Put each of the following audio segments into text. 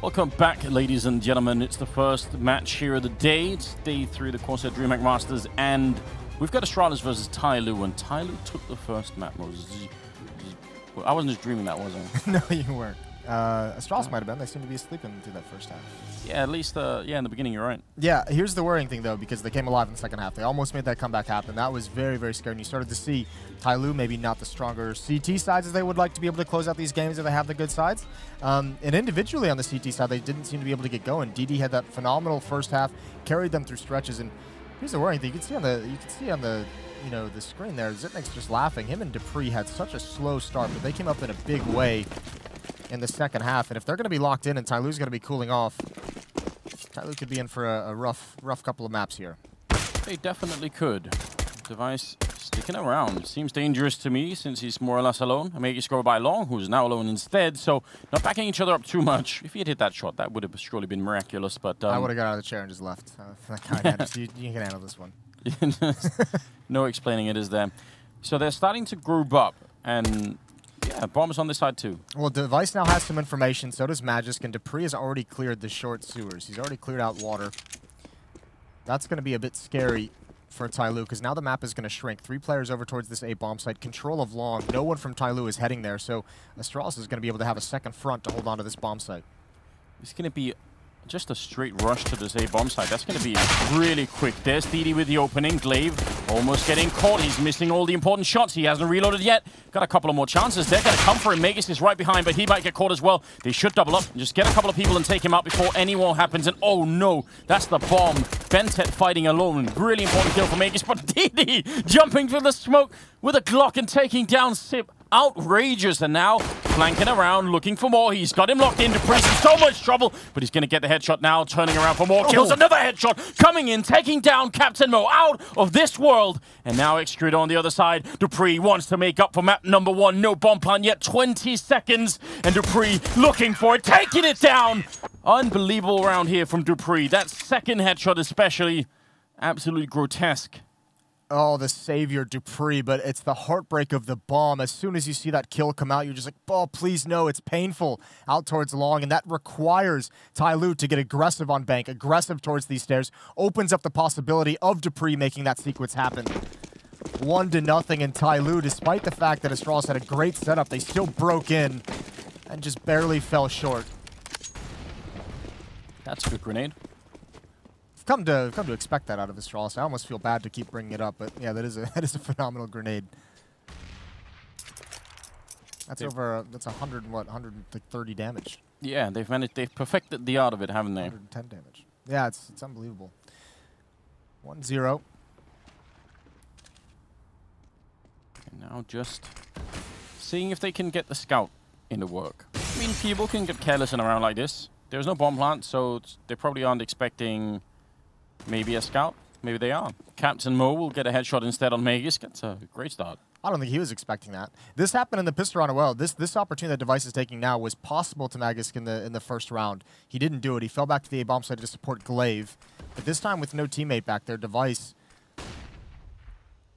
Welcome back, ladies and gentlemen. It's the first match here of the day. It's day 3 of the CORSAIR DreamHack Masters, and we've got Astralis versus tyLoo, and tyLoo took the first map. I wasn't just dreaming that, was I? No, you weren't. Astralis might have been. They seem to be sleeping through that first half. Yeah, at least, yeah, in the beginning, you're right. Yeah, here's the worrying thing, though, because they came alive in the second half. They almost made that comeback happen. That was very, very scary. And you started to see tyLoo maybe not the stronger CT sides as they would like to be able to close out these games if they have the good sides. And individually on the CT side, they didn't seem to be able to get going. DD had that phenomenal first half, carried them through stretches. And here's the worrying thing. You can see on the the screen there, Zipnik's just laughing. Him and Dupree had such a slow start, but they came up in a big way in the second half. And if they're going to be locked in and tyLoo's going to be cooling off, tyLoo could be in for a rough couple of maps here. They definitely could. Device sticking around. Seems dangerous to me since he's more or less alone. Amegas go by Long, who's now alone instead, so not backing each other up too much. If he had hit that shot, that would have surely been miraculous, but... I would have got out of the chair and just left. You can handle this one. No explaining it, is there? So they're starting to group up, and... yeah, bombs on this side too. Well, Device now has some information, so does Magisk, and Dupree has already cleared the short sewers. He's already cleared out water. That's going to be a bit scary for tyLoo, because now the map is going to shrink. 3 players over towards this A bomb site. Control of Long. No one from tyLoo is heading there, so Astralis is going to be able to have a second front to hold on to this bomb site. It's going to be just a straight rush to this A bomb site. That's going to be really quick. There's DD with the opening. Glaive almost getting caught. He's missing all the important shots. He hasn't reloaded yet. Got a couple of more chances. They're going to come for him. Magus is right behind, but he might get caught as well. They should double up and just get a couple of people and take him out before any more happens. And oh no, that's the bomb. Bentet fighting alone. Really important kill for Magus, but DD jumping through the smoke with a Glock and taking down Sip. Outrageous, and now flanking around, looking for more. He's got him locked into prison. So much trouble, but he's going to get the headshot now, turning around for more kills. Another headshot coming in, taking down Captain Mo out of this world. And now Extrude on the other side. Dupree wants to make up for map number 1. No bomb plant yet, 20 seconds. And Dupree looking for it, taking it down. Unbelievable round here from Dupree. That second headshot especially, absolutely grotesque. Oh, the savior, Dupree, but it's the heartbreak of the bomb. As soon as you see that kill come out, you're just like, oh, please no, it's painful out towards Long, and that requires tyLoo to get aggressive on bank, aggressive towards these stairs, opens up the possibility of Dupree making that sequence happen. 1-0, and tyLoo, despite the fact that Astralis had a great setup, they still broke in and just barely fell short. That's a good grenade. Come to expect that out of Astralis. I almost feel bad to keep bringing it up, but yeah, that is a phenomenal grenade. That's that's 130 damage. Yeah, they've perfected the art of it, haven't they? 110 damage. Yeah, it's unbelievable. 1-0. And now just seeing if they can get the scout into work. I mean, people can get careless in a round like this. There's no bomb plant, so they probably aren't expecting maybe a scout. Maybe they are. Captain Mo will get a headshot instead on Magus. That's a great start. I don't think he was expecting that. This happened in the pistol round as well. This opportunity that Device is taking now was possible to Magisk in the first round. He didn't do it. He fell back to the A bomb site to support Glaive. But this time with no teammate back there, Device...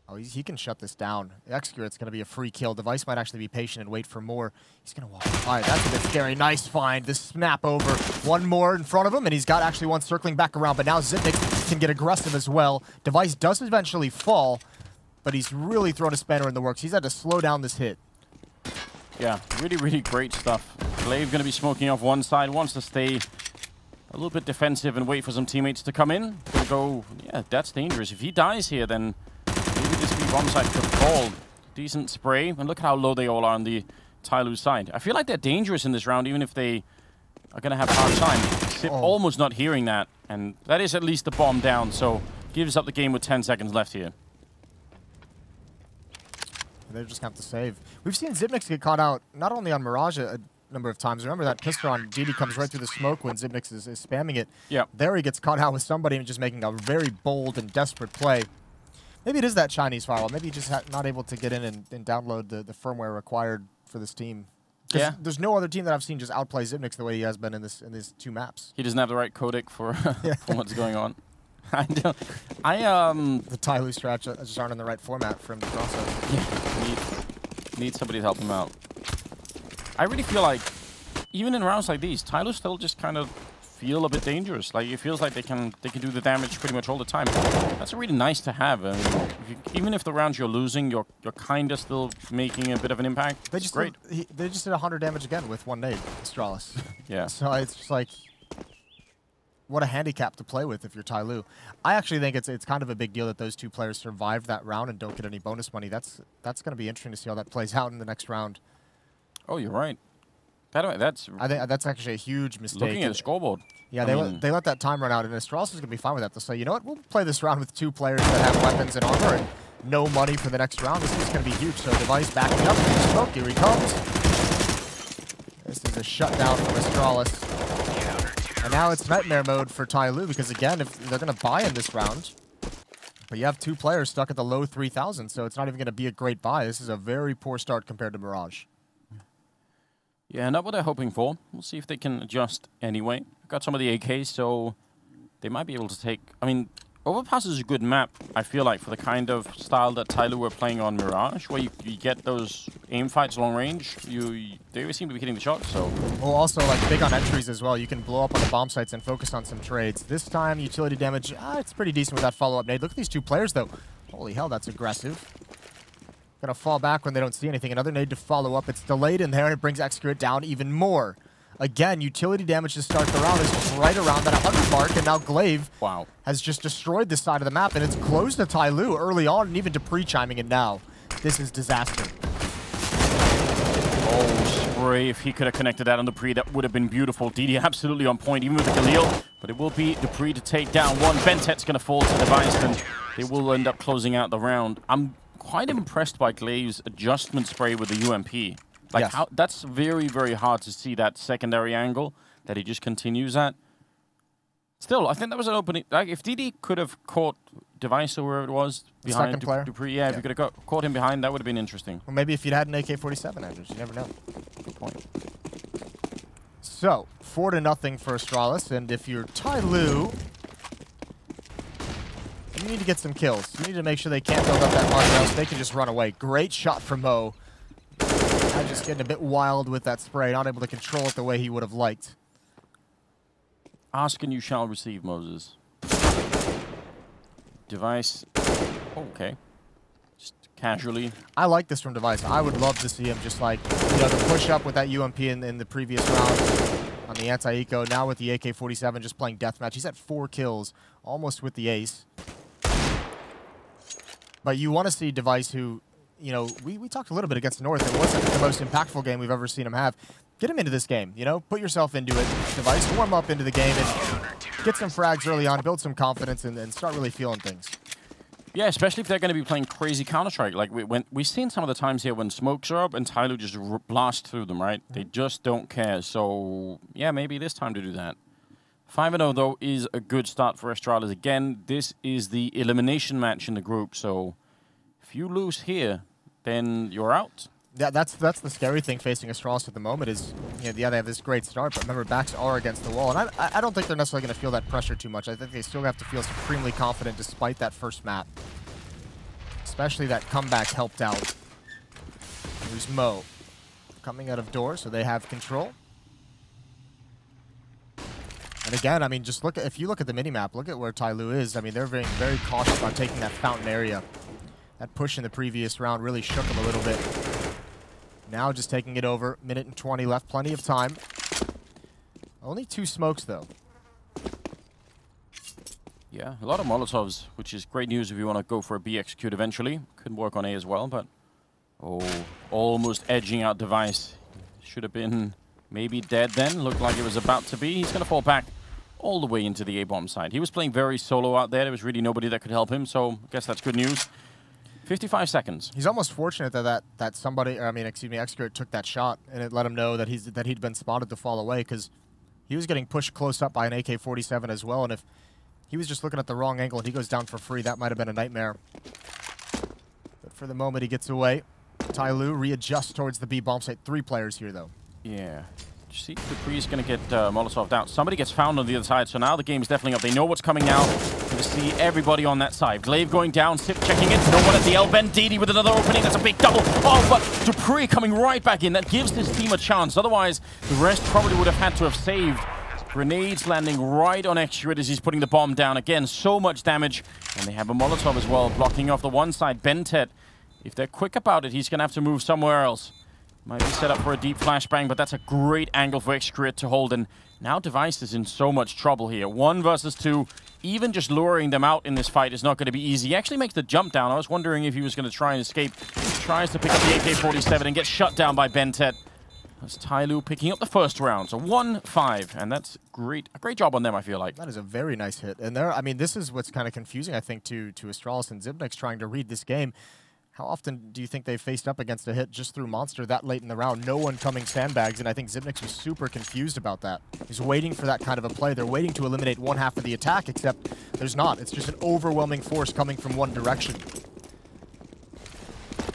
oh, he can shut this down. Execute's going to be a free kill. Device might actually be patient and wait for more. He's going to walk by. That's a bit scary. Nice find. This snap over. One more in front of him, and he's got actually one circling back around. But now Zipnik can get aggressive as well. Device does eventually fall, but he's really thrown a spanner in the works. He's had to slow down this hit. Yeah, really, really great stuff. Glaive going to be smoking off one side. Wants to stay a little bit defensive and wait for some teammates to come in. Gonna go, yeah, that's dangerous. If he dies here, then maybe this B bomb side could fall. Decent spray, and look how low they all are on the tyLoo side. I feel like they're dangerous in this round, even if they are going to have a hard time. Sip almost not hearing that, and that is at least the bomb down, so gives up the game with 10 seconds left here. They're just going to have to save. We've seen Zipnik get caught out not only on Mirage a number of times. Remember that pistol on DD comes right through the smoke when Zipnik is spamming it. Yeah. There he gets caught out with somebody and just making a very bold and desperate play. Maybe it is that Chinese firewall. Maybe he's just not able to get in and download the firmware required for this team. Yeah. There's no other team that I've seen just outplay Zipnik the way he has been in these 2 maps. He doesn't have the right codec for, for what's going on. The tyLoo strats just aren't in the right format for him to cross out. Yeah, need somebody to help him out. I really feel like even in rounds like these, tyLoo still just kind of feel a bit dangerous. Like, it feels like they can do the damage pretty much all the time. That's really nice to have. I mean, even if the rounds you're losing, you're kind of still making a bit of an impact. They just they just did 100 damage again with one nade, Astralis. Yeah. So it's just like, what a handicap to play with if you're tyLoo. I actually think it's kind of a big deal that those two players survived that round and don't get any bonus money. That's going to be interesting to see how that plays out in the next round. Oh, you're right. I think that's actually a huge mistake. Looking at the scoreboard. Yeah, they let that time run out, and Astralis is going to be fine with that. They'll say, you know what, we'll play this round with two players that have weapons and armor and no money for the next round. This is going to be huge. So Device backing up. Smoke, here he comes. This is a shutdown from Astralis. And now it's nightmare mode for tyLoo because, again, if they're going to buy in this round, but you have two players stuck at the low 3,000, so it's not even going to be a great buy. This is a very poor start compared to Mirage. Yeah, not what they're hoping for. We'll see if they can adjust anyway. Got some of the AKs, so they might be able to take... I mean, Overpass is a good map, I feel like, for the kind of style that tyLoo were playing on Mirage, where you get those aim fights long range. They always seem to be hitting the shots, so... Well, also, like, big on entries as well. You can blow up on the bomb sites and focus on some trades. This time, utility damage, it's pretty decent with that follow-up nade. Look at these two players, though. Holy hell, that's aggressive. Gonna fall back when they don't see anything. Another nade to follow up. It's delayed in there, and it brings Excurate down even more. Again, utility damage to start the round is just right around that 100 mark, and now Glaive has just destroyed this side of the map, and it's closed to tyLoo early on, and even Dupree chiming in now. This is disaster. Oh, Spray, if he could have connected that on Dupree, that would have been beautiful. DD absolutely on point, even with the Galil, but it will be Dupree to take down one. Bentet's going to fall to Device, and they will end up closing out the round. I'm quite impressed by Glaive's adjustment spray with the UMP. Like, yes. That's very, very hard to see that secondary angle that he just continues at. Still, I think that was an opening. Like, if DD could have caught Device or wherever it was behind Dupree, if he could have caught him behind, that would have been interesting. Or maybe if you'd had an AK-47 Andrews, you never know. Good point. So, 4-0 for Astralis, and if you're tyLoo, you need to get some kills. You need to make sure they can't build up that much, or else they can just run away. Great shot from Mo. Just getting a bit wild with that spray, not able to control it the way he would have liked. Ask and you shall receive, Moses. Device. Okay. Just casually. I like this from Device. I would love to see him just like, you know, the push up with that UMP in the previous round on the anti-eco. Now with the AK-47 just playing deathmatch. He's at 4 kills, almost with the ace. But you want to see Device who... You know, we talked a little bit against North. It wasn't the most impactful game we've ever seen him have. Get him into this game, you know? Put yourself into it. Device, warm up into the game and get some frags early on, build some confidence, and start really feeling things. Yeah, especially if they're going to be playing crazy Counter-Strike. Like, we've seen some of the times here when smokes are up and tyLoo just blast through them, right? They just don't care. So, yeah, maybe it is time to do that. 5-0, though, is a good start for Astralis. Again, this is the elimination match in the group, so... If you lose here, then you're out. Yeah, that's the scary thing facing Astralis at the moment is, you know, yeah, they have this great start, but remember, backs are against the wall. And I don't think they're necessarily going to feel that pressure too much. I think they still have to feel supremely confident despite that first map. Especially that comeback helped out. There's Mo coming out of door, so they have control. And again, I mean, just look at, if you look at the minimap, look at where tyLoo is. I mean, they're very, very cautious on taking that fountain area. That push in the previous round really shook him a little bit. Now just taking it over. Minute and 20 left. Plenty of time. Only 2 smokes, though. Yeah, a lot of Molotovs, which is great news if you want to go for a B execute eventually. Could work on A as well, but... Oh, almost edging out Device. Should have been maybe dead then. Looked like it was about to be. He's going to fall back all the way into the A-bomb side. He was playing very solo out there. There was really nobody that could help him, so I guess that's good news. 55 seconds. He's almost fortunate that somebody, or I mean, excuse me, Excurate took that shot, and it let him know that he'd been spotted to fall away, because he was getting pushed close up by an AK-47 as well, and if he was just looking at the wrong angle and he goes down for free, that might have been a nightmare. But for the moment, he gets away. tyLoo readjusts towards the B bomb site. 3 players here, though. Yeah. See, Dupree's going to get Molotov out. Somebody gets found on the other side, so now the game's definitely up. They know what's coming now. The see everybody on that side. Glaive going down, Sip checking it. No one at the L-bend. DD with another opening. That's a big double. Oh, but dupreeh coming right back in. That gives this team a chance. Otherwise, the rest probably would have had to have saved. Grenades landing right on Extrude as he's putting the bomb down. Again, so much damage. And they have a Molotov as well, blocking off the one side. Bentet, if they're quick about it, he's going to have to move somewhere else. Might be set up for a deep flashbang, but that's a great angle for Extrude to hold. And now Device is in so much trouble here. 1 versus 2. Even just luring them out in this fight is not going to be easy. He actually makes the jump down. I was wondering if he was going to try and escape. He tries to pick up the AK-47 and gets shut down by Bentet. That's tyLoo picking up the first round. So 1-5, and that's great. A great job on them, I feel like. That is a very nice hit. And there, I mean, this is what's kind of confusing, I think, to Astralis and Xyp9x trying to read this game. How often do you think they've faced up against a hit just through Monster that late in the round? No one coming sandbags, and I think Xyp9x was super confused about that. He's waiting for that kind of a play. They're waiting to eliminate one half of the attack, except there's not. It's just an overwhelming force coming from one direction.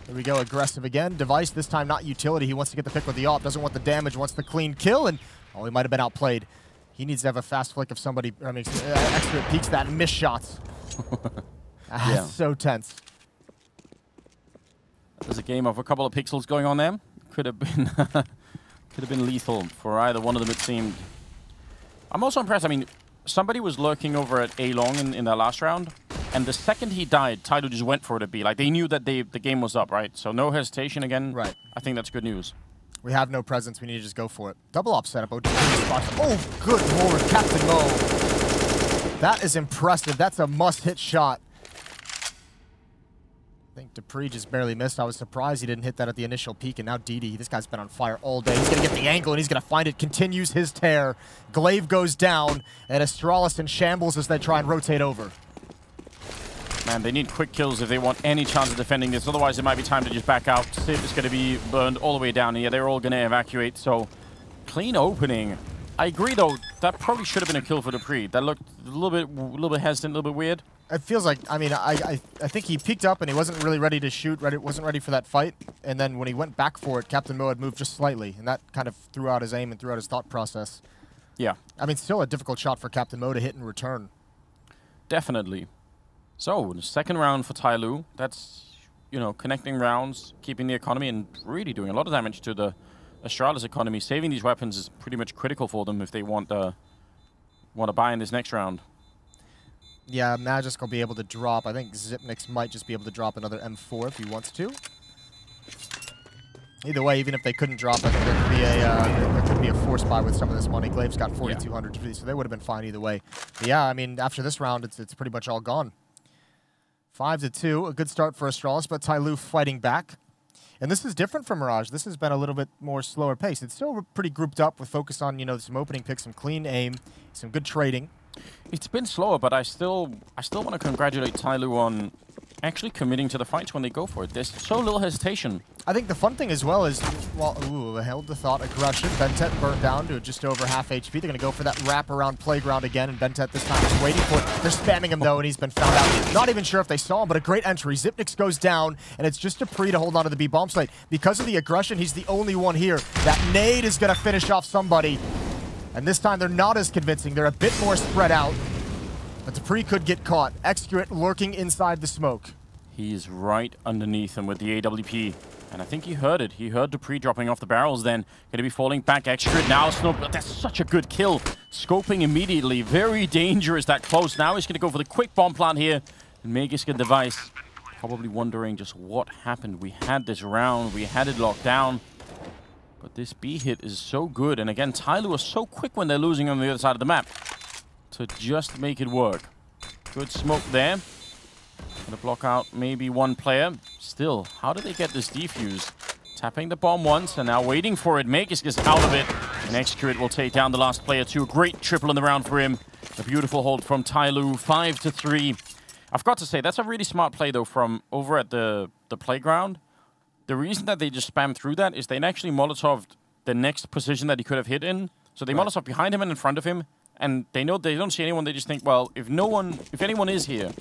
Here we go, aggressive again. Device, this time not utility. He wants to get the pick with the AWP, doesn't want the damage, wants the clean kill, and oh, he might have been outplayed. He needs to have a fast flick of somebody, I mean, extra peeks that and miss shots. Yeah. So tense. There's a game of a couple of pixels going on there. Could have been lethal for either one of them, it seemed. I'm also impressed. I mean, somebody was lurking over at A long in that last round, and the second he died, tyLoo just went for it a B. Like, they knew that the game was up, right? So no hesitation again. Right. I think that's good news. We have no presence. We need to just go for it. Double op setup. Oh, good lord, Captain Mo. That is impressive. That's a must-hit shot. I think dupreeh just barely missed. I was surprised he didn't hit that at the initial peak, and now DD, this guy's been on fire all day. He's going to get the angle, and he's going to find it. Continues his tear. Glaive goes down, and Astralis in shambles as they try and rotate over. Man, they need quick kills if they want any chance of defending this. Otherwise, it might be time to just back out. Sip is going to be burned all the way down. And yeah, they're all going to evacuate, so clean opening. I agree, though. That probably should have been a kill for dupreeh. That looked a little bit hesitant, a little bit weird. It feels like, I mean, I think he peeked up and he wasn't really ready to shoot, wasn't ready for that fight. And then when he went back for it, Captain Mo had moved just slightly, and that kind of threw out his aim and threw out his thought process. Yeah. I mean, still a difficult shot for Captain Mo to hit and return. Definitely. So, the second round for tyLoo. That's, you know, connecting rounds, keeping the economy, and really doing a lot of damage to the Astralis economy. Saving these weapons is pretty much critical for them if they want to buy in this next round. Yeah, Magisk will be able to drop. I think Xyp9x might just be able to drop another M4 if he wants to. Either way, even if they couldn't drop, I think there could be a force buy with some of this money. Glaive's got 4,200 to so they would have been fine either way. But yeah, I mean, after this round, it's pretty much all gone. 5-2, a good start for Astralis, but tyLoo fighting back. And this is different from Mirage. This has been a little bit more slower pace. It's still pretty grouped up with focus on, you know, some opening picks, some clean aim, some good trading. It's been slower, but I still want to congratulate tyLoo on actually committing to the fights when they go for it. There's so little hesitation. I think the fun thing as well is, well, ooh, held the thought, aggression. Bentet burnt down to just over half HP. They're going to go for that wrap around playground again, and Bentet this time is waiting for it. They're spamming him though, and he's been found out. Not even sure if they saw him, but a great entry. Xyp9x goes down, and it's just dupreeh to hold on to the B bomb site. Because of the aggression, he's the only one here. That nade is going to finish off somebody. And this time they're not as convincing. They're a bit more spread out. But dupreeh could get caught. Execute lurking inside the smoke. He's right underneath him with the AWP. And I think he heard it. He heard dupreeh dropping off the barrels then. Going to be falling back. Execute now. That's such a good kill. Scoping immediately. Very dangerous that close. Now he's going to go for the quick bomb plant here. And Magisk and Device probably wondering just what happened. We had this round. We had it locked down. But this B hit is so good. And again, tyLoo is so quick when they're losing on the other side of the map to just make it work. Good smoke there. Gonna block out maybe one player. Still, how did they get this defuse? Tapping the bomb once and now waiting for it. Magisk is out of it. And Execute will take down the last player too. Great triple in the round for him. A beautiful hold from tyLoo. 5-3. I've got to say, that's a really smart play though from over at the playground. The reason that they just spammed through that is they actually Molotoved the next position that he could have hit in. So they Molotov behind him and in front of him. And they know they don't see anyone. They just think, well, if anyone is here,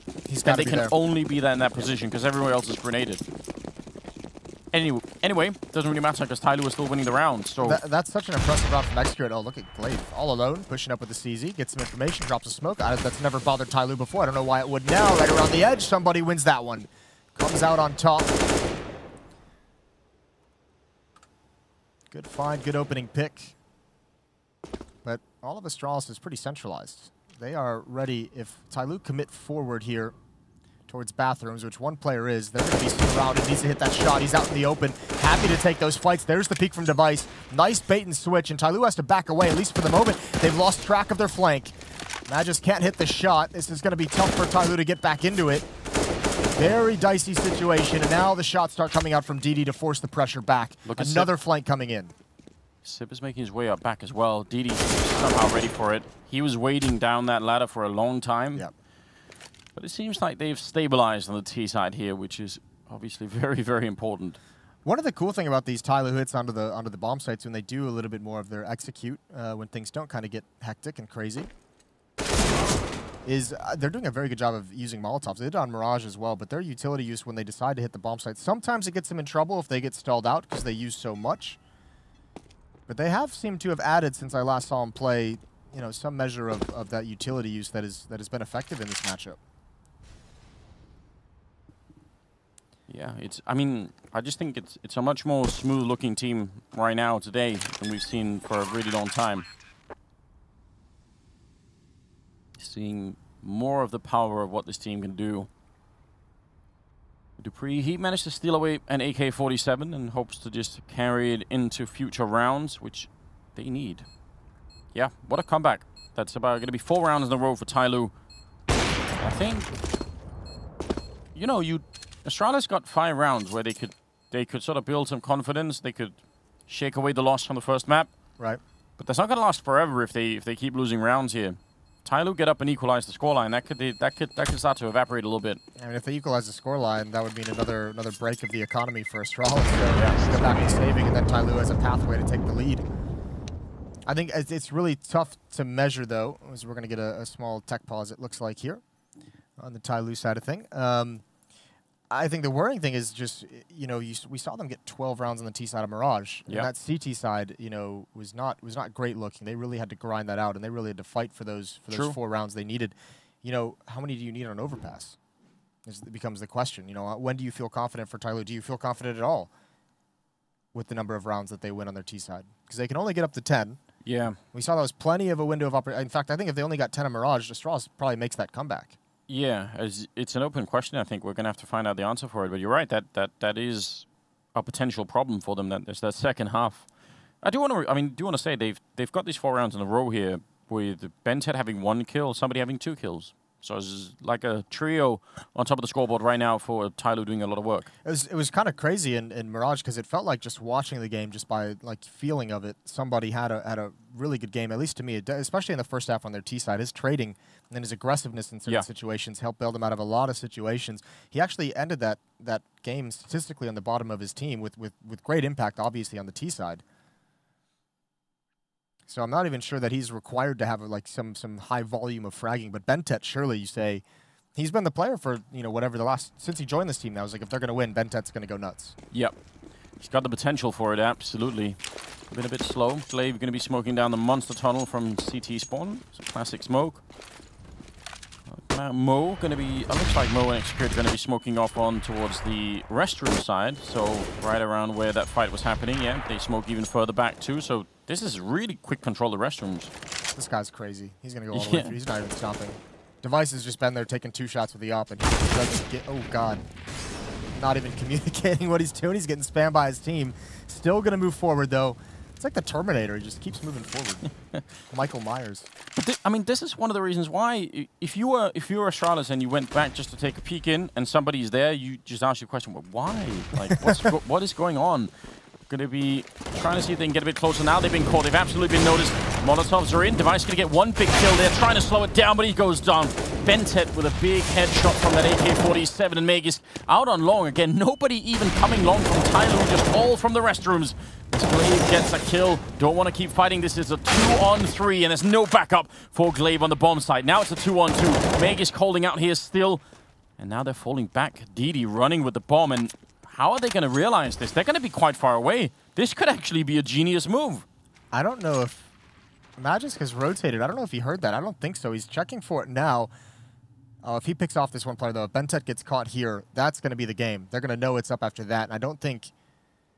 then they can only be there in that position because everywhere else is grenaded. Anyway, doesn't really matter because tyLoo is still winning the round. So that's such an impressive round from Execute. Oh, look at Glaive. All alone, pushing up with the CZ, gets some information, drops a smoke. That's never bothered tyLoo before. I don't know why it would now. Right around the edge, somebody wins that one. Comes out on top. Good find, good opening pick. But all of Astralis is pretty centralized. They are ready. If tyLoo commit forward here towards bathrooms, which one player is, they're going to be surrounded. Needs to hit that shot. He's out in the open. Happy to take those fights. There's the peek from Device. Nice bait and switch, and tyLoo has to back away, at least for the moment. They've lost track of their flank. Magisk can't hit the shot. This is going to be tough for tyLoo to get back into it. Very dicey situation, and now the shots start coming out from DD to force the pressure back. Another flank coming in. Sip is making his way up back as well. DD somehow ready for it. He was waiting down that ladder for a long time. Yep. But it seems like they've stabilized on the T side here, which is obviously very, very important. One of the cool thing about these tyLoo hits onto the bomb sites when they do a little bit more of their execute, when things don't kind of get hectic and crazy, is they're doing a very good job of using Molotovs. They did it on Mirage as well, but their utility use when they decide to hit the bomb site, sometimes it gets them in trouble if they get stalled out because they use so much. But they have seemed to have added, since I last saw them play, you know, some measure of that utility use that has been effective in this matchup. Yeah, I mean, I just think it's a much more smooth-looking team right now today than we've seen for a really long time. Seeing more of the power of what this team can do. Dupree, he managed to steal away an AK-47 and hopes to just carry it into future rounds, which they need. Yeah, what a comeback. That's about going to be 4 rounds in a row for tyLoo. I think, you know, Astralis got 5 rounds where they could sort of build some confidence. They could shake away the loss from the first map. Right. But that's not going to last forever if they keep losing rounds here. tyLoo get up and equalize the scoreline. That could start to evaporate a little bit. I mean, if they equalize the scoreline, that would mean another break of the economy for Astralis. So yeah, go back to saving, and then tyLoo has a pathway to take the lead. I think it's really tough to measure, though, as we're going to get a small tech pause, it looks like, here on the tyLoo side of thing. I think the worrying thing is just, you know, we saw them get 12 rounds on the T side of Mirage. Yep. And that CT side, you know, was not great looking. They really had to grind that out, and they really had to fight for those 4 rounds they needed. You know, how many do you need on overpass? It becomes the question. You know, when do you feel confident for tyLoo? Do you feel confident at all with the number of rounds that they win on their T side? Because they can only get up to 10. Yeah. We saw that was plenty of a window of opportunity. In fact, I think if they only got 10 on Mirage, Astralis probably makes that comeback. Yeah, it's an open question. I think we're going to have to find out the answer for it. But you're right, that is a potential problem for them. That there's that second half. I do want to say they've got these 4 rounds in a row here with Bentet having 1 kill, somebody having 2 kills. So it's like a trio on top of the scoreboard right now for tyLoo doing a lot of work. It was kind of crazy in Mirage because it felt like just watching the game, just by like feeling of it, somebody had a really good game, at least to me, especially in the first half on their T side. His trading and his aggressiveness in certain situations helped bail them out of a lot of situations. He actually ended that game statistically on the bottom of his team with great impact, obviously, on the T side. So I'm not even sure that he's required to have like some high volume of fragging. But Bentet, surely you say, he's been the player for, you know, whatever since he joined this team now. It's like if they're going to win, Bentet's going to go nuts. Yep. He's got the potential for it, absolutely. Been a bit slow. Glaive going to be smoking down the monster tunnel from CT spawn. It's a classic smoke. Mo going to be, it looks like Mo and Execute are going to be smoking off on towards the restroom side. So right around where that fight was happening, yeah, they smoke even further back too. So this is really quick control of the restrooms. This guy's crazy. He's going to go all the way through. He's not even stopping. Device has just been there taking 2 shots with the op, and he doesn't get, oh God. Not even communicating what he's doing. He's getting spammed by his team. Still going to move forward though. It's like the Terminator. He just keeps moving forward. Michael Myers. But I mean, this is one of the reasons why, if you were Astralis and you went back just to take a peek in, and somebody's there, you just ask your question, well, why? Like, what is going on? Going to be trying to see if they can get a bit closer now. They've been caught. They've absolutely been noticed. Molotovs are in. Device going to get 1 big kill there, trying to slow it down, but he goes down. Bentet with a big headshot from that AK-47, and Magisk out on long again. Nobody even coming long from tyLoo, just all from the restrooms. Glaive gets a kill. Don't want to keep fighting. This is a 2-on-3, and there's no backup for Glaive on the bomb site. Now it's a 2-on-2. Magisk holding out here still. And now they're falling back. DD running with the bomb. And How are they going to realize this? They're going to be quite far away. This could actually be a genius move. I don't know if Magisk has rotated. I don't know if he heard that. I don't think so. He's checking for it now. Oh, if he picks off this one player, though, if Bentet gets caught here, that's going to be the game. They're going to know it's up after that. And I don't think...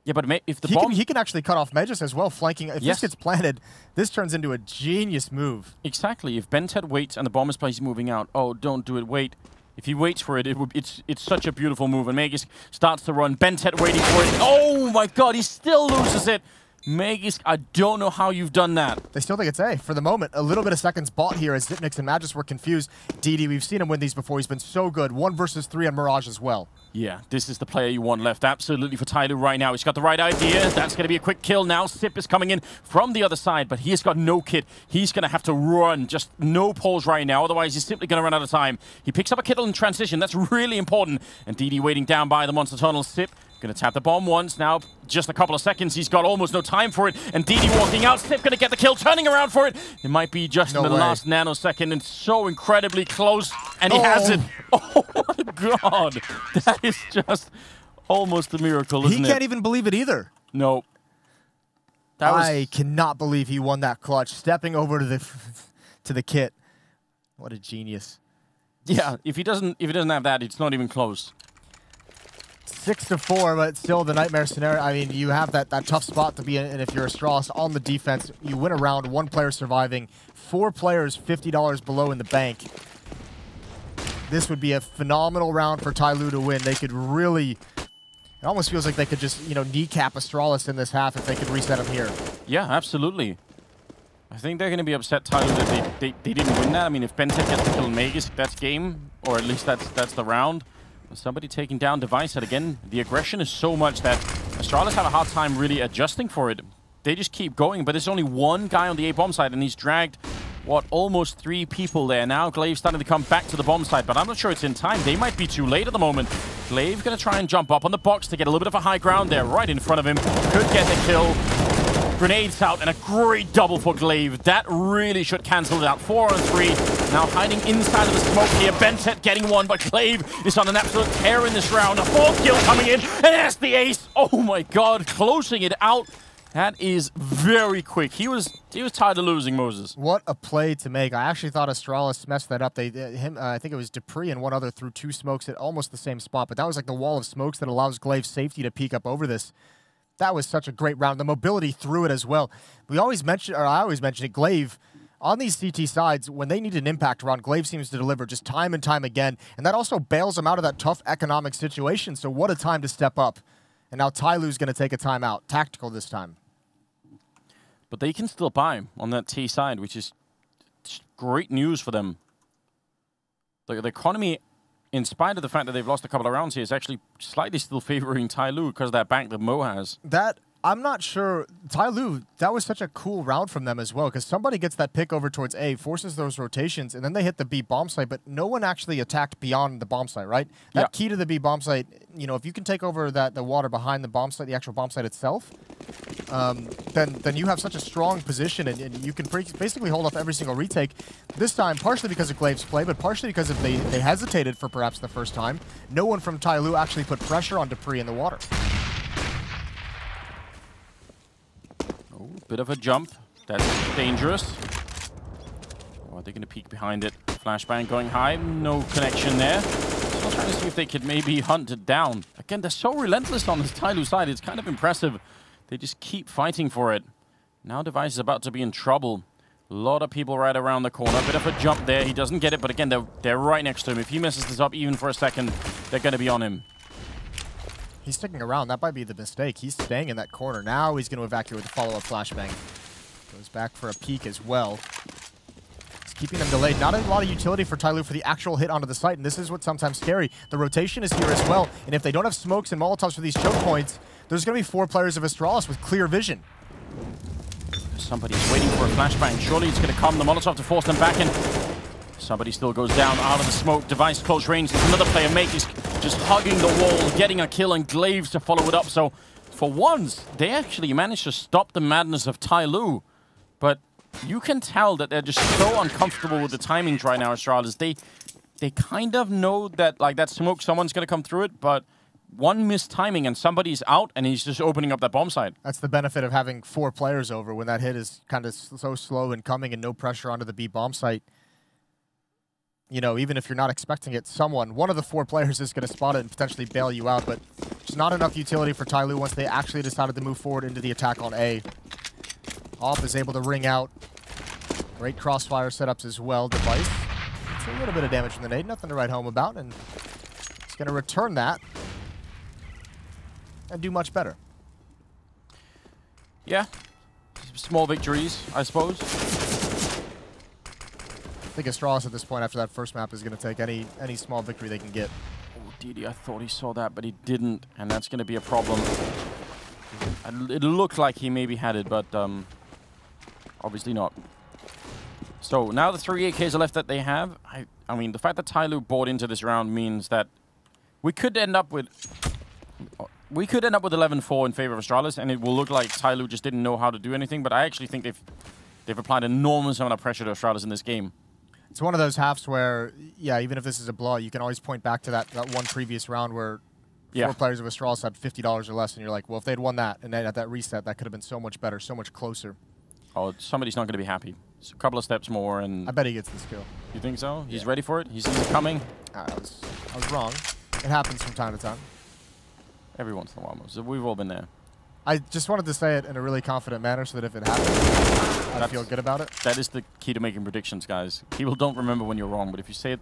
Yeah, but if the bomb... He can actually cut off Magisk as well, flanking. If this gets planted, this turns into a genius move. Exactly. If Bentet waits and the bomb is placed moving out, oh, don't do it, wait. If he waits for it, it's such a beautiful move. And Magisk starts to run. Bentet waiting for it. Oh, my God, he still loses it. Magisk, I don't know how you've done that. They still think it's A for the moment. A little bit of seconds bought here as Zipnix and Magisk were confused. DD, we've seen him win these before. He's been so good. 1 versus 3 on Mirage as well. Yeah, this is the player you want left absolutely for tyLoo right now. He's got the right idea. That's going to be a quick kill now. Sip is coming in from the other side, but he's got no kit. He's going to have to run. Just no pause right now. Otherwise, he's simply going to run out of time. He picks up a kittle in transition. That's really important. And DD waiting down by the monster tunnel. Sip going to tap the bomb once. Now, just a couple of seconds. He's got almost no time for it. And DD walking out. Sip going to get the kill, turning around for it. It might be just in the last nanosecond. And so incredibly close. And he has it. Oh, my God. That is just almost a miracle, isn't it? He can't even believe it either. No. I cannot believe he won that clutch. Stepping over to the kit. What a genius. Yeah, if he doesn't have that, it's not even close. 6-4, but still the nightmare scenario. I mean, you have that tough spot to be in, and if you're Astralis on the defense, you win a round, 1 player surviving, 4 players $50 below in the bank. This would be a phenomenal round for tyLoo to win. They could really... It almost feels like they could just, you know, kneecap Astralis in this half if they could reset him here. Yeah, absolutely. I think they're going to be upset, tyLoo, that they didn't win that. I mean, if Bentet gets to kill Magisk, that's game, or at least that's the round. Somebody taking down Device, and again, the aggression is so much that Astralis have a hard time really adjusting for it. They just keep going, but there's only 1 guy on the A bomb side, and he's dragged, what, almost 3 people there. Now Glaive starting to come back to the bomb side, but I'm not sure it's in time. They might be too late at the moment. Glaive going to try and jump up on the box to get a little bit of a high ground there, right in front of him. Could get the kill. Grenades out, and a great double for Glaive. That really should cancel it out. 4 on 3. Now hiding inside of the smoke here. Bentet getting 1, but Glaive is on an absolute tear in this round. A 4th kill coming in, and that's the ace. Oh my God, closing it out. That is very quick. He was tired of losing, Moses. What a play to make. I actually thought Astralis messed that up. I think it was Dupree and one other threw 2 smokes at almost the same spot, but that was like the wall of smokes that allows Glaive's safety to peek up over this. That was such a great round. The mobility through it as well. I always mention it, Glaive, on these CT sides, when they need an impact round, Glaive seems to deliver just time and time again, and that also bails them out of that tough economic situation, so what a time to step up. And now tyLoo's going to take a timeout. Tactical this time. But they can still buy on that T side, which is great news for them. The economy, in spite of the fact that they've lost a couple of rounds here, is actually slightly still favoring tyLoo because of that bank that Mo has. I'm not sure. tyLoo, that was such a cool round from them as well, because somebody gets that pick over towards A, forces those rotations, and then they hit the B bomb site, but no one actually attacked beyond the bomb site, right? That key to the B bomb site, you know, if you can take over the water behind the bomb site, the actual bomb site itself, then you have such a strong position, and you can basically hold off every single retake. This time, partially because of Glaive's play, but partially because if they hesitated for perhaps the first time, no one from tyLoo actually put pressure on Dupree in the water. Bit of a jump. That's dangerous. Oh, are they going to peek behind it? Flashbang going high. No connection there. Still trying to see if they could maybe hunt it down. Again, they're so relentless on this tyLoo side. It's kind of impressive. They just keep fighting for it. Now Device is about to be in trouble. A lot of people right around the corner. Bit of a jump there. He doesn't get it, but again, they're right next to him. If he messes this up even for a second, they're going to be on him. He's sticking around. That might be the mistake. He's staying in that corner. Now he's going to evacuate the follow-up flashbang. Goes back for a peek as well. It's keeping them delayed. Not a lot of utility for tyLoo for the actual hit onto the site, and this is what's sometimes scary. The rotation is here as well, and if they don't have smokes and molotovs for these choke points, there's going to be 4 players of Astralis with clear vision. Somebody's waiting for a flashbang. Surely it's going to come. The molotov to force them back in. Somebody still goes down out of the smoke. Device close range. There's another player. Make is just hugging the wall, getting a kill, and Glaives to follow it up. So for once, they actually managed to stop the madness of tyLoo. But you can tell that they're just so uncomfortable with the timings right now, Astralis. They kind of know that, like, that smoke, someone's going to come through it, but one missed timing and somebody's out and he's just opening up that bomb site. That's the benefit of having 4 players over when that hit is kind of so slow and coming and no pressure onto the B bomb site. You know, even if you're not expecting it, one of the 4 players is going to spot it and potentially bail you out, but there's not enough utility for tyLoo once they actually decided to move forward into the attack on A. Off is able to ring out. Great crossfire setups as well. Device. It's a little bit of damage from the nade, nothing to write home about, and it's going to return that and do much better. Yeah. Small victories, I suppose. I think Astralis at this point after that first map is going to take any small victory they can get. Oh, Didi, I thought he saw that, but he didn't, and that's going to be a problem. It looked like he maybe had it, but obviously not. So now the 3 AKs are left that they have. I mean, the fact that tyLoo bought into this round means that we could end up with 11-4 in favor of Astralis, and it will look like tyLoo just didn't know how to do anything. But I actually think they've applied an enormous amount of pressure to Astralis in this game. It's one of those halves where, yeah, even if this is a blowout, you can always point back to that one previous round where 4 players of Astralis had $50 or less, and you're like, well, if they'd won that, and then at that reset, that could have been so much better, so much closer. Oh, somebody's not going to be happy. It's a couple of steps more, and I bet he gets this kill. You think so? He's ready for it? He's coming? I was wrong. It happens from time to time. Every once in a while. So we've all been there. I just wanted to say it in a really confident manner so that if it happens, I feel good about it. That is the key to making predictions, guys. People don't remember when you're wrong, but if you say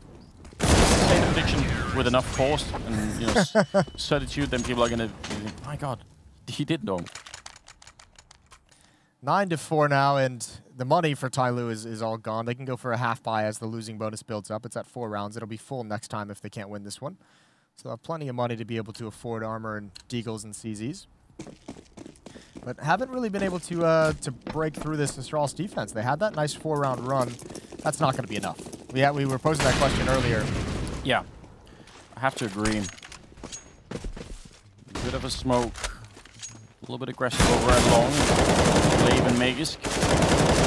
the prediction with enough force and, you know, certitude, then people are going to think, my God, he did know. 9-4 now, and the money for tyLoo is all gone. They can go for a half buy as the losing bonus builds up. It's at 4 rounds. It'll be full next time if they can't win this one. So they'll have plenty of money to be able to afford armor and deagles and CZs. But haven't really been able to break through this Astralis defense. They had that nice 4-round run. That's not going to be enough. We were posing that question earlier. Yeah, I have to agree. A bit of a smoke. A little bit aggressive over at long. Glaive and Magisk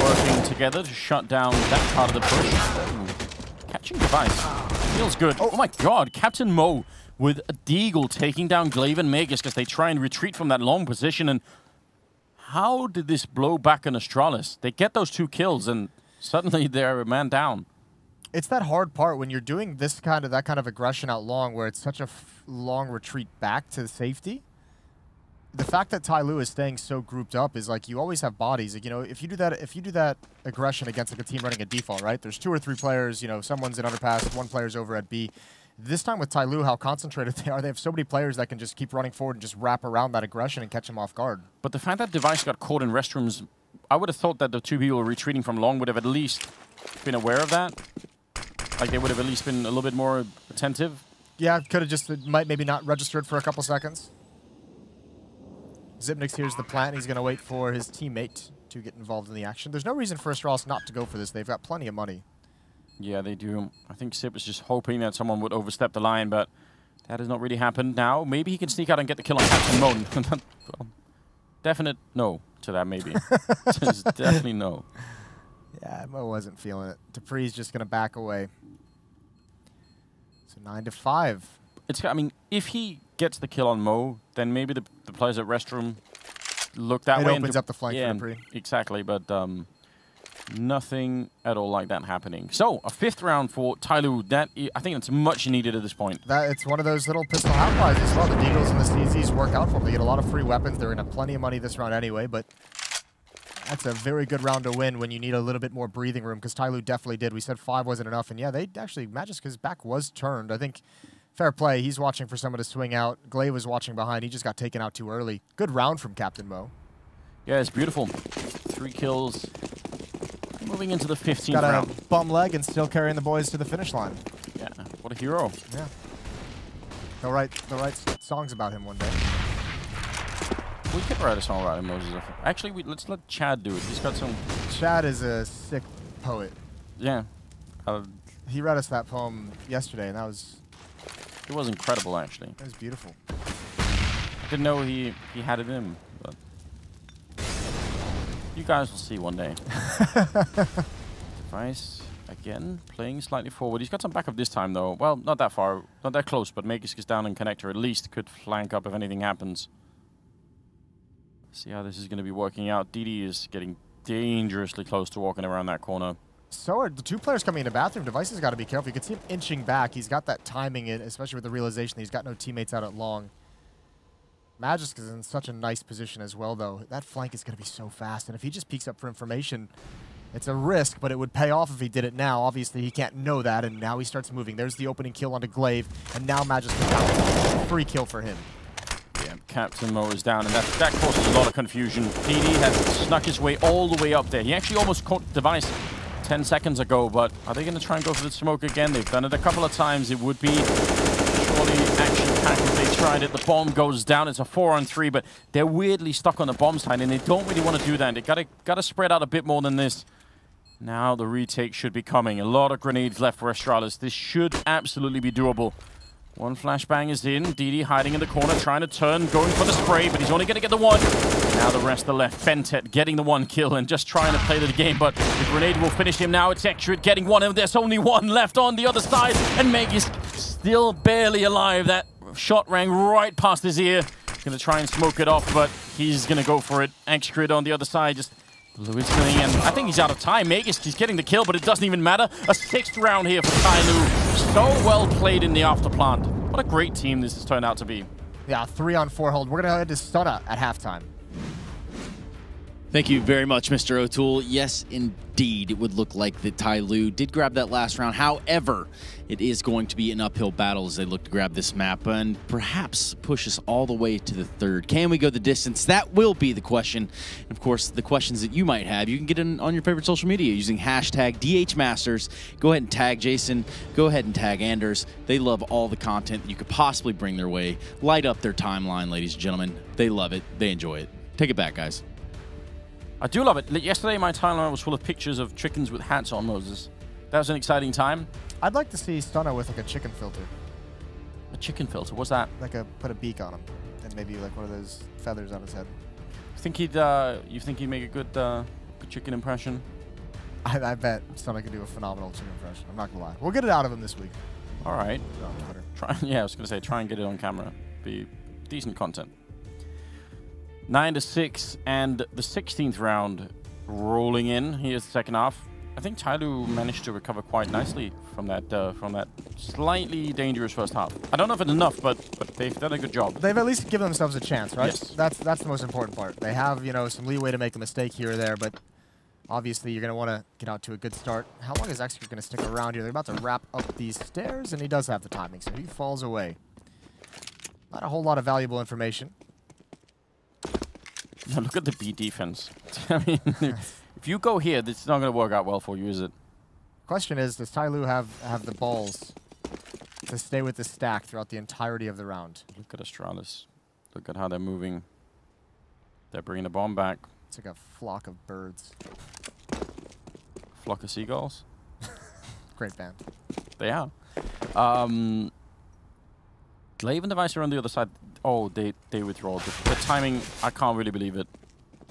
working together to shut down that part of the push. Ooh. Catching device. Feels good. Oh my God, Captain Mo with a deagle taking down Glaive and Magisk as they try and retreat from that long position. And how did this blow back on Astralis? They get those 2 kills and suddenly they're a man down. It's that hard part when you're doing that kind of aggression out long where it's such a long retreat back to safety. The fact that tyLoo is staying so grouped up is like you always have bodies. Like, you know, if you do that aggression against like a team running a default, right? There's 2 or 3 players. You know, someone's in underpass, 1 player's over at B. This time with tyLoo, how concentrated they are, they have so many players that can just keep running forward and just wrap around that aggression and catch them off guard. But the fact that Device got caught in restrooms, I would have thought that the 2 people retreating from long would have at least been aware of that. Like they would have at least been a little bit more attentive. Yeah, could have just maybe not registered for a couple seconds. Zipnik's here's the plan. He's going to wait for his teammate to get involved in the action. There's no reason for Astralis not to go for this. They've got plenty of money. Yeah, they do. I think Zip was just hoping that someone would overstep the line, but that has not really happened. Now, maybe he can sneak out and get the kill on Captain Moan. Well, definite no to that, maybe. Just definitely no. Yeah, Mo wasn't feeling it. Dupree's just going to back away. So 9-5. I mean, if he gets the kill on Mo, then maybe the players at Restroom look that way. It opens up the flank for Dupree. Exactly, but nothing at all like that happening. So, a 5th round for tyLoo. I think it's much needed at this point. It's one of those little pistol half buys as well. The Deagles and the CZs work out for them. They get a lot of free weapons. They're going to have plenty of money this round anyway, but that's a very good round to win when you need a little bit more breathing room, because tyLoo definitely did. We said 5 wasn't enough, and yeah, they actually, Magisk's back was turned. I think fair play. He's watching for someone to swing out. Glaive was watching behind. He just got taken out too early. Good round from Captain Mo. Yeah, it's beautiful. 3 kills. Moving into the 15th round. Got a bum leg and still carrying the boys to the finish line. Yeah, what a hero. Yeah. They'll write songs about him one day. We could write a song about him, Moses. Actually, let's let Chad do it. He's got some... Chad is a sick poet. Yeah. He read us that poem yesterday, and that was... It was incredible, actually. It was beautiful. I didn't know he had it in him, but... You guys will see one day. Device Again, playing slightly forward. He's got some backup this time, though. Well, not that far, not that close, but Magisk is down in connector. At least could flank up if anything happens. See how this is going to be working out. DD is getting dangerously close to walking around that corner. So are the two players coming into bathroom. Device has got to be careful. You can see him inching back. He's got that timing, especially with the realization that he's got no teammates out at long. Magisk is in such a nice position as well, though. That flank is going to be so fast, and if he just peeks up for information, it's a risk, but it would pay off if he did it now. Obviously, he can't know that, and now he starts moving. There's the opening kill onto Glaive, and now Magisk is down. Free kill for him. Yeah, Captain Mo is down, and that causes a lot of confusion. DD has snuck his way all the way up there. He actually almost caught Device 10 seconds ago, but are they going to try and go for the smoke again? They've done it a couple of times. It would be surely action-packed if they tried it. The bomb goes down. It's a 4-on-3, but they're weirdly stuck on the bomb side, and they don't really want to do that. They got to spread out a bit more than this. Now the retake should be coming. A lot of grenades left for Astralis. This should absolutely be doable. One flashbang is in. DD hiding in the corner, trying to turn, going for the spray, but he's only going to get the one. Now the rest are left. Fentet getting the one kill and just trying to play the game, but the grenade will finish him now. It's Extrude getting one, and there's only one left on the other side, and Meg is still barely alive. That shot rang right past his ear. Going to try and smoke it off, but he's going to go for it. Extrude on the other side, just listening, and I think he's out of time. Magisk, he's getting the kill, but it doesn't even matter. A 6th round here for tyLoo. So well played in the afterplant. What a great team this has turned out to be. Yeah, 3-on-4 hold. We're going to head to Stunna at halftime. Thank you very much, Mr. O'Toole. Yes, indeed, it would look like that tyLoo did grab that last round. However, it is going to be an uphill battle as they look to grab this map and perhaps push us all the way to the 3rd. Can we go the distance? That will be the question. And of course, the questions that you might have, you can get in on your favorite social media using hashtag DHMasters. Go ahead and tag Jason. Go ahead and tag Anders. They love all the content you could possibly bring their way. Light up their timeline, ladies and gentlemen. They love it. They enjoy it. Take it back, guys. I do love it. Yesterday, my timeline was full of pictures of chickens with hats on, Moses. That was an exciting time. I'd like to see Stunna with like a chicken filter. A chicken filter? What's that? Like put a beak on him, and maybe like one of those feathers on his head. You think he'd make a good chicken impression? I bet Stunna could do a phenomenal chicken impression. I'm not gonna lie. We'll get it out of him this week. All right. Yeah, I was gonna say try and get it on camera. Be decent content. 9-6, and the 16th round rolling in. Here's the second half. I think tyLoo managed to recover quite nicely from that slightly dangerous first half. I don't know if it's enough, but they've done a good job. They've at least given themselves a chance, right? Yes. That's the most important part. They have, some leeway to make a mistake here or there, but obviously you're going to want to get out to a good start. How long is Extrude going to stick around here? They're about to wrap up these stairs, and he does have the timing, so he falls away. Not a whole lot of valuable information. Now look at the B defense. I mean, if you go here, this is not going to work out well for you, is it? Question is, does tyLoo have the balls to stay with the stack throughout the entirety of the round? Look at Astralis. Look at how they're moving. They're bringing the bomb back. It's like a flock of birds. Flock of seagulls? Great band. They are. Glaive and Device are on the other side. Oh, they withdraw. The timing, I can't really believe it.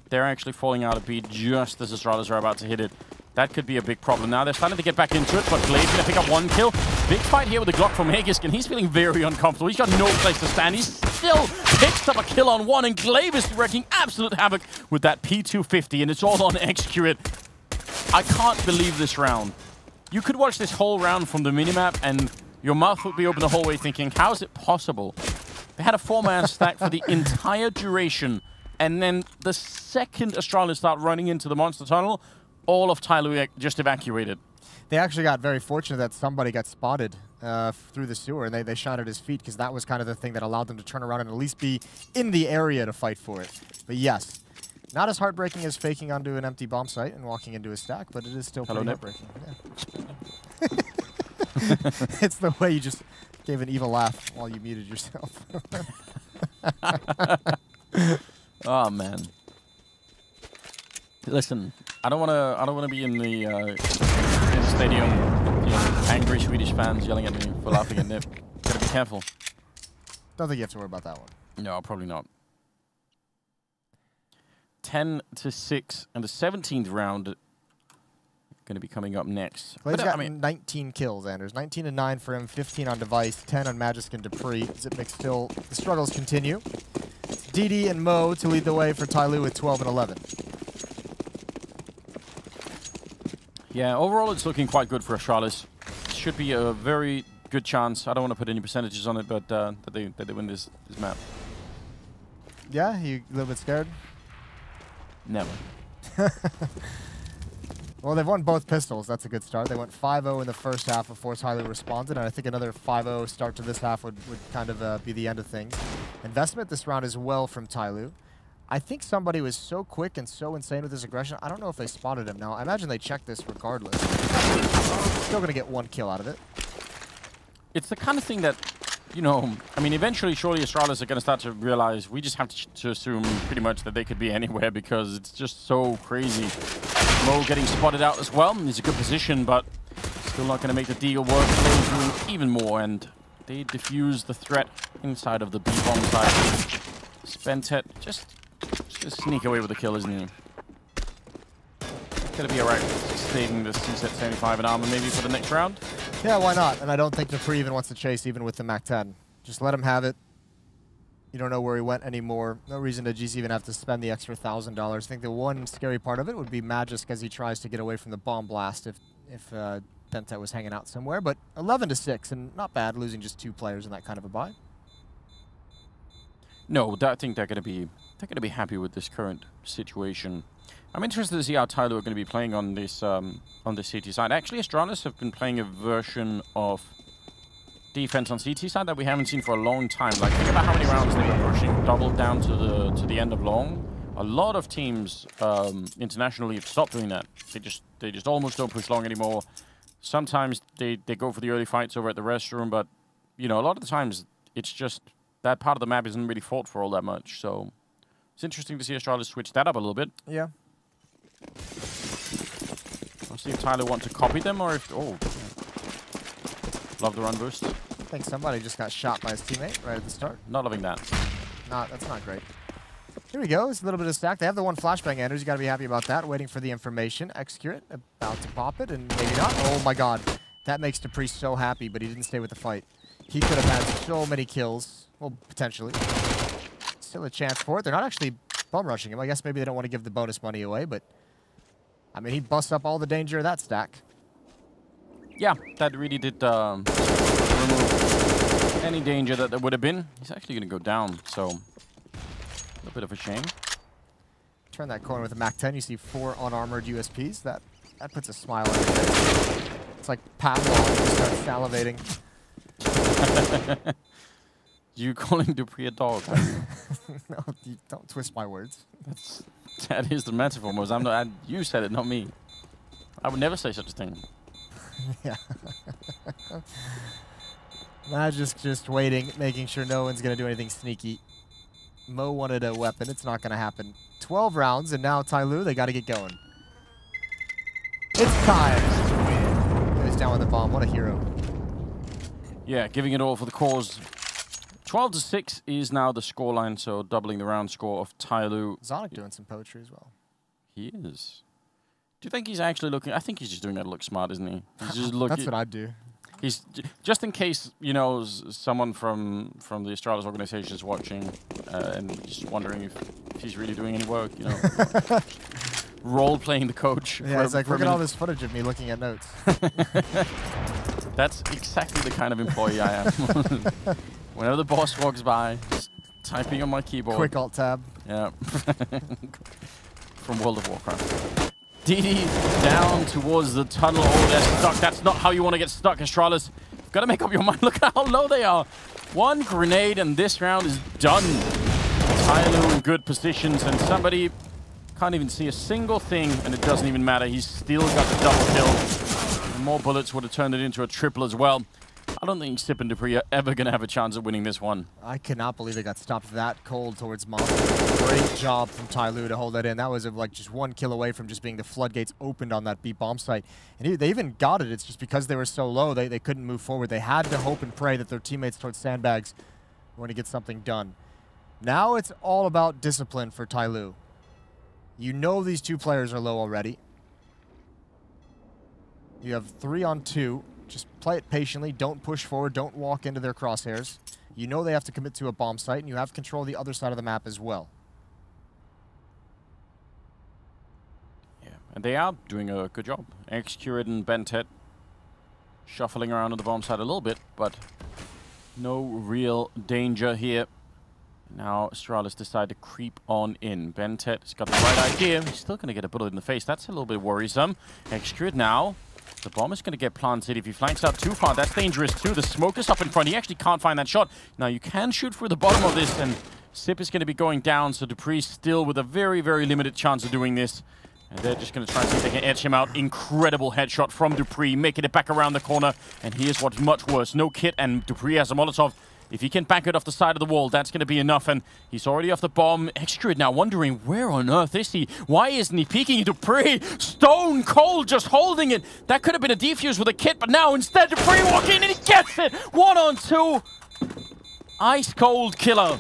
They're actually falling out of beat just as Astralis are about to hit it. That could be a big problem. Now they're starting to get back into it, but Glaive's going to pick up one kill. Big fight here with the Glock from Magisk, and he's feeling very uncomfortable. He's got no place to stand. He still picks up a kill on one, and Glaive is wreaking absolute havoc with that P250, and it's all on Execute. I can't believe this round. You could watch this whole round from the minimap, and your mouth would be open the whole way thinking, how is it possible? They had a 4-man stack for the entire duration, and then the second Astralis start running into the monster tunnel, all of tyLoo just evacuated. They actually got very fortunate that somebody got spotted through the sewer, and they shot at his feet, because that was kind of the thing that allowed them to turn around and at least be in the area to fight for it. But yes, not as heartbreaking as faking onto an empty bomb site and walking into a stack, but it is still pretty heartbreaking. Yeah. It's the way you just gave an evil laugh while you muted yourself. Oh man. Listen, I don't wanna be in the stadium, angry Swedish fans yelling at me for laughing at Nip. Gotta be careful. Don't think you have to worry about that one. No, probably not. 10-6, and the 17th round. going to be coming up next. Glade's But, got I mean, 19 kills, Anders. 19 and 9 for him, 15 on Device, 10 on Magisk and Dupree. Zipmix still, the struggles continue. DD and Mo to lead the way for tyLoo with 12 and 11. yeah, overall it's looking quite good for Astralis. Should be a very good chance. I don't want to put any percentages on it, but that they win this map. Yeah, you a little bit scared? Never. Well, they've won both pistols. That's a good start. They went 5-0 in the first half before tyLoo responded, and I think another 5-0 start to this half would kind of be the end of things. Investment this round as well from tyLoo. I think somebody was so quick and so insane with his aggression. I don't know if they spotted him now. I imagine they checked this regardless. Still going to get 1 kill out of it. It's the kind of thing that, you know, I mean, eventually, surely Astralis are going to start to realize we just have to assume pretty much that they could be anywhere because it's just so crazy. Mo getting spotted out as well. He's a good position, but still not going to make the deal work. Mo's doing even more, and they defuse the threat inside of the B-bomb side. Spentet just sneak away with the kill, isn't he? Gonna be alright. Saving this 275 in armor maybe for the next round. Yeah, why not? And I don't think Dupree even wants to chase even with the MAC-10. Just let him have it. You don't know where he went anymore. No reason to just even have to spend the extra $1,000. I think the one scary part of it would be Magisk as he tries to get away from the bomb blast if Pentet was hanging out somewhere. But 11-6 and not bad, losing just 2 players in that kind of a buy. No, I think they're gonna be happy with this current situation. I'm interested to see how tyLoo are going to be playing on this CT side. Actually, Astralis have been playing a version of defense on CT side that we haven't seen for a long time. Like, think about how many rounds they were pushing double down to the end of long. A lot of teams internationally have stopped doing that. They just almost don't push long anymore. Sometimes they go for the early fights over at the restroom, but you know, a lot of the times it's just that part of the map isn't really fought for all that much. So it's interesting to see Astralis switch that up a little bit. Yeah. I'll see if tyLoo want to copy them or if... Oh, yeah. Love the run boost. I think somebody just got shot by his teammate right at the start. Not loving that. That's not great. Here we go. It's a little bit of stack. They have the one flashbang, Anders. You got to be happy about that. Waiting for the information. Execute it. About to pop it, and maybe not. Oh my god. That makes Dupree so happy, but he didn't stay with the fight. He could have had so many kills. Well, potentially. Still a chance for it. They're not actually bum rushing him. I guess maybe they don't want to give the bonus money away, but I mean, he busts up all the danger of that stack. Yeah, that really did remove any danger that there would have been. He's actually going to go down, so a little bit of a shame. Turn that corner with a MAC-10. You see 4 unarmored USPs. That puts a smile on your face. It's like Pavlov. You start salivating. You calling Dupree a dog? No, you don't twist my words. That is the metaphor, Mose. You said it, not me. I would never say such a thing. Yeah. Magisk just waiting, making sure no one's going to do anything sneaky. Mo wanted a weapon. It's not going to happen. 12 rounds, and now tyLoo, they got to get going. It's time. He's down with the bomb. What a hero. Yeah, giving it all for the cause. 12-6 is now the scoreline, so doubling the round score of tyLoo. Zonic doing some poetry as well. He is. Do you think he's actually looking? I think he's just doing that to look smart, isn't he? He's just looking. That's what I'd do. He's just in case, you know, someone from the Astralis organization is watching and just wondering if he's really doing any work, you know. Role playing the coach. Yeah, it's like, look at all this footage of me looking at notes. That's exactly the kind of employee I am. Whenever the boss walks by, just typing on my keyboard. Quick alt tab. Yeah. From World of Warcraft. DD down towards the tunnel. Oh, they're stuck. That's not how you want to get stuck, Astralis. You've got to make up your mind. Look at how low they are. One grenade, and this round is done. tyLoo in good positions, and somebody can't even see a single thing, and it doesn't even matter. He's still got the double kill. And more bullets would have turned it into a triple as well. I don't think Sip and Dupree are ever going to have a chance of winning this one. I cannot believe they got stopped that cold towards Monster. Great job from tyLoo to hold that in. That was like just 1 kill away from just being the floodgates opened on that B bomb site. And they even got it. It's just because they were so low, they couldn't move forward. They had to hope and pray that their teammates towards sandbags were going to get something done. Now it's all about discipline for tyLoo. You know these 2 players are low already. You have 3 on 2. Just play it patiently. Don't push forward. Don't walk into their crosshairs. You know they have to commit to a bomb site, and you have control of the other side of the map as well. Yeah, and they are doing a good job. Excurid and Bentet shuffling around on the bomb site a little bit, but no real danger here. Now Astralis decide to creep on in. Bentet's got the right idea. He's still going to get a bullet in the face. That's a little bit worrisome. Excurid now. The bomb is going to get planted. If he flanks out too far, that's dangerous too. The smoke is up in front. He actually can't find that shot. Now you can shoot through the bottom of this, and Sip is going to be going down, so Dupree still with a very, very limited chance of doing this. And they're just going to try and see if they can edge him out. Incredible headshot from Dupree, making it back around the corner. And here's what's much worse. No kit, and Dupree has a Molotov. If he can back it off the side of the wall, that's going to be enough. And he's already off the bomb. Excurid now wondering, where on earth is he? Why isn't he peeking? Dupree, stone cold, just holding it. That could have been a defuse with a kit, but now instead Dupree walking in and he gets it. 1 on 2. Ice cold killer.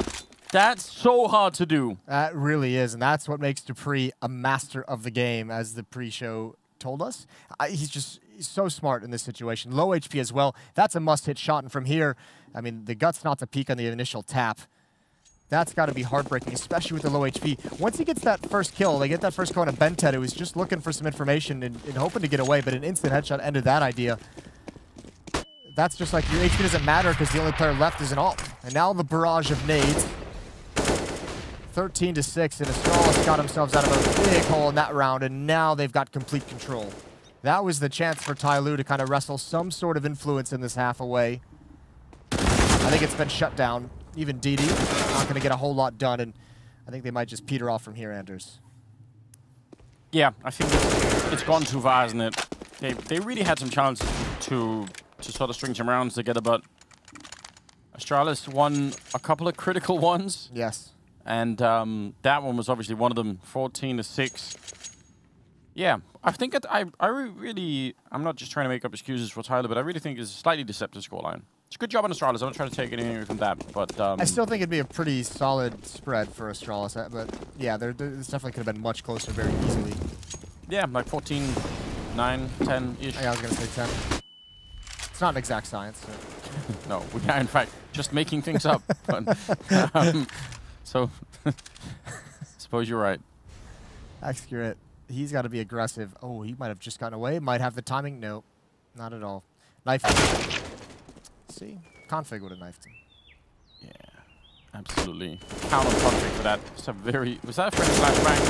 That's so hard to do. That really is, and that's what makes Dupree a master of the game, as the pre-show told us. He's so smart in this situation. Low HP as well. That's a must-hit shot, and from here, I mean, the guts not to peek on the initial tap. That's got to be heartbreaking, especially with the low HP. Once he gets that first kill, they get that first kill on a Bentet, who was just looking for some information and hoping to get away, but an instant headshot ended that idea. That's just like, your HP doesn't matter because the only player left is an ult. And now the barrage of nades. 13-6, and Astralis got themselves out of a big hole in that round, and now they've got complete control. That was the chance for tyLoo to kind of wrestle some sort of influence in this half away. I think it's been shut down. Even DD not going to get a whole lot done, and I think they might just peter off from here, Anders. Yeah, I think it's gone too far, hasn't it? They really had some chances to sort of string some rounds together, but Astralis won a couple of critical ones. Yes. And that one was obviously one of them, 14-6. Yeah, I think I'm not just trying to make up excuses for tyLoo, but I really think it's a slightly deceptive scoreline. It's a good job on Astralis. I'm not trying to take anything from that, but I still think it'd be a pretty solid spread for Astralis, but yeah, this definitely could have been much closer very easily. Yeah, like 14, 9, 10-ish. Yeah, I was going to say 10. It's not an exact science. So. No, we are in fact just making things up. But, so, suppose you're right. Accurate. He's got to be aggressive. Oh, he might have just gotten away. Might have the timing. No, not at all. Knife him. See? Config would have knifed him. Yeah, absolutely. Count on Config for that. It's a very... Was that a friendly flashbang?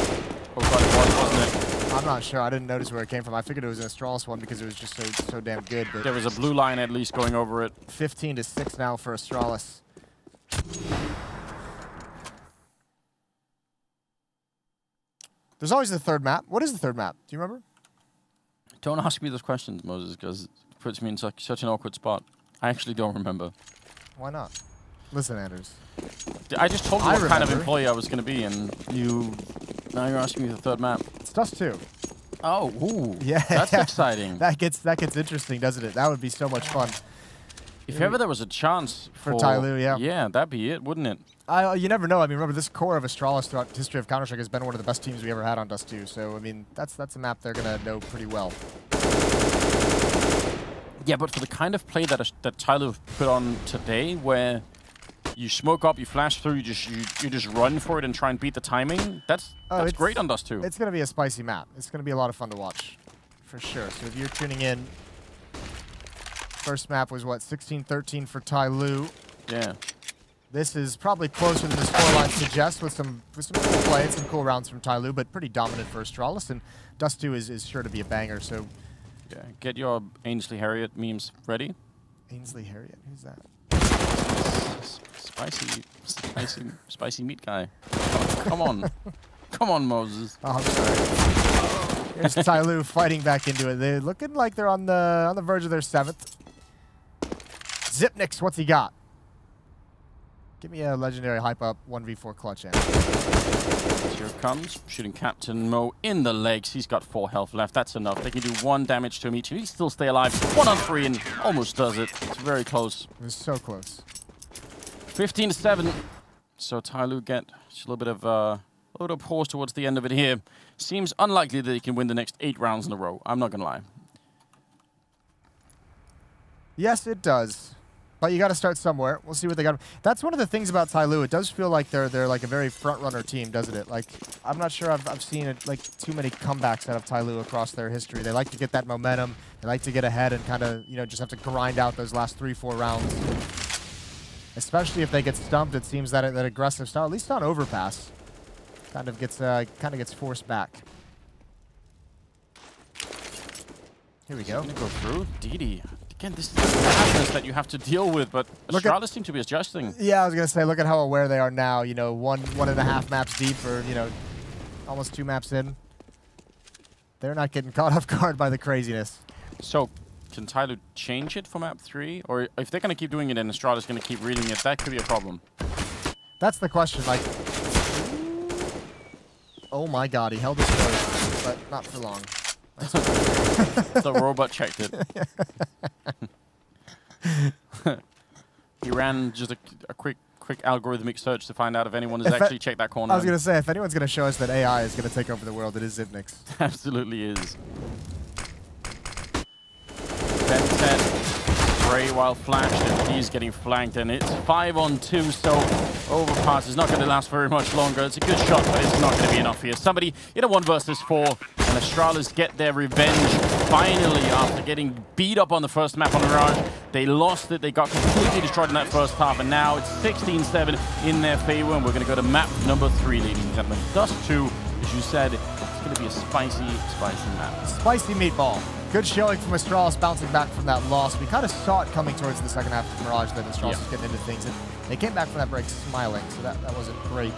Oh god, it was, wasn't it? I'm not sure. I didn't notice where it came from. I figured it was an Astralis one because it was just so damn good. But there was a blue line at least going over it. 15-6 now for Astralis. There's always the third map. What is the third map? Do you remember? Don't ask me those questions, Moses, because it puts me in such an awkward spot. I actually don't remember. Why not? Listen, Anders. I just told you what kind of employee I was going to be, and now you're asking me the third map. It's Dust 2. Oh, ooh. Yeah. That's exciting. That gets interesting, doesn't it? That would be so much fun. If ever there was a chance for tyLoo, yeah. Yeah, that'd be it, wouldn't it? You never know. I mean, remember, this core of Astralis throughout the history of Counter-Strike has been one of the best teams we ever had on Dust 2. So, I mean, that's a map they're going to know pretty well. Yeah, but for the kind of play that tyLoo put on today, where you smoke up, you flash through, you just run for it and try and beat the timing, that's great on Dust 2. It's going to be a spicy map. It's going to be a lot of fun to watch, for sure. So if you're tuning in, first map was, what, 16-13 for tyLoo. Yeah. This is probably closer than the scoreline suggests, with some cool play and some cool rounds from tyLoo, but pretty dominant for Astralis, and Dust 2 is sure to be a banger. So, yeah, get your Ainsley Harriet memes ready. Ainsley Harriet, who's that? Spicy meat guy. Oh, come on, come on, Moses. Oh, I'm sorry. Here's tyLoo fighting back into it. They're looking like they're on the verge of their 7th. Zipnix, what's he got? Give me a legendary hype up 1v4 clutch in. Here it comes, shooting Captain Mo in the legs. He's got 4 health left. That's enough. They can do 1 damage to him each. He still stay alive. 1 on 3 and almost does it. It's very close. It was so close. 15-7. So tyLoo get just a little bit of pause towards the end of it here. Seems unlikely that he can win the next 8 rounds in a row. I'm not gonna lie. Yes, it does. But you got to start somewhere. We'll see what they got. That's one of the things about tyLoo. It does feel like they're like a very front-runner team, doesn't it? Like, I'm not sure I've seen it, like too many comebacks out of tyLoo across their history. They like to get that momentum. They like to get ahead and kind of, you know, just have to grind out those last 3-4 rounds. Especially if they get stumped, it seems that that aggressive style, at least on overpass, kind of gets forced back. Here we go. Gonna go through. DD. Again, this is the madness that you have to deal with, but Astralis seem to be adjusting. Yeah, I was gonna say, look at how aware they are now. You know, one and a half maps deep, or you know, almost 2 maps in. They're not getting caught off guard by the craziness. So, can tyLoo change it for map 3, or if they're gonna keep doing it and Astralis gonna keep reading it, that could be a problem. That's the question. Like, oh my God, he held his close, but not for long. The robot checked it. He ran just a quick algorithmic search to find out if anyone has actually checked that corner. I was going to say, if anyone's going to show us that AI is going to take over the world, it is Zipnix. Absolutely is. Ben Bray while flashed, and he's getting flanked, and it's 5-on-2, so overpass is not going to last very much longer. It's a good shot, but it's not going to be enough here. Somebody in a 1 versus 4, and Astralis get their revenge finally after getting beat up on the first map on Mirage. They lost it, they got completely destroyed in that first half, and now it's 16-7 in their favor, and we're going to go to map number 3, ladies and gentlemen. Dust 2, as you said, it's going to be a spicy map. Spicy meatball. Good showing from Astralis bouncing back from that loss. We kind of saw it coming towards the second half of Mirage that Astralis was getting into things, and they came back from that break smiling, so that wasn't great.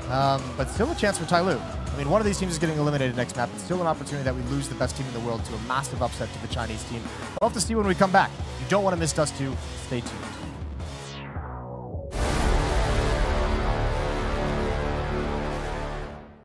But still a chance for tyLoo. I mean, one of these teams is getting eliminated next map. It's still an opportunity that we lose the best team in the world to a massive upset to the Chinese team. We'll have to see when we come back. You don't want to miss Dust 2. Stay tuned.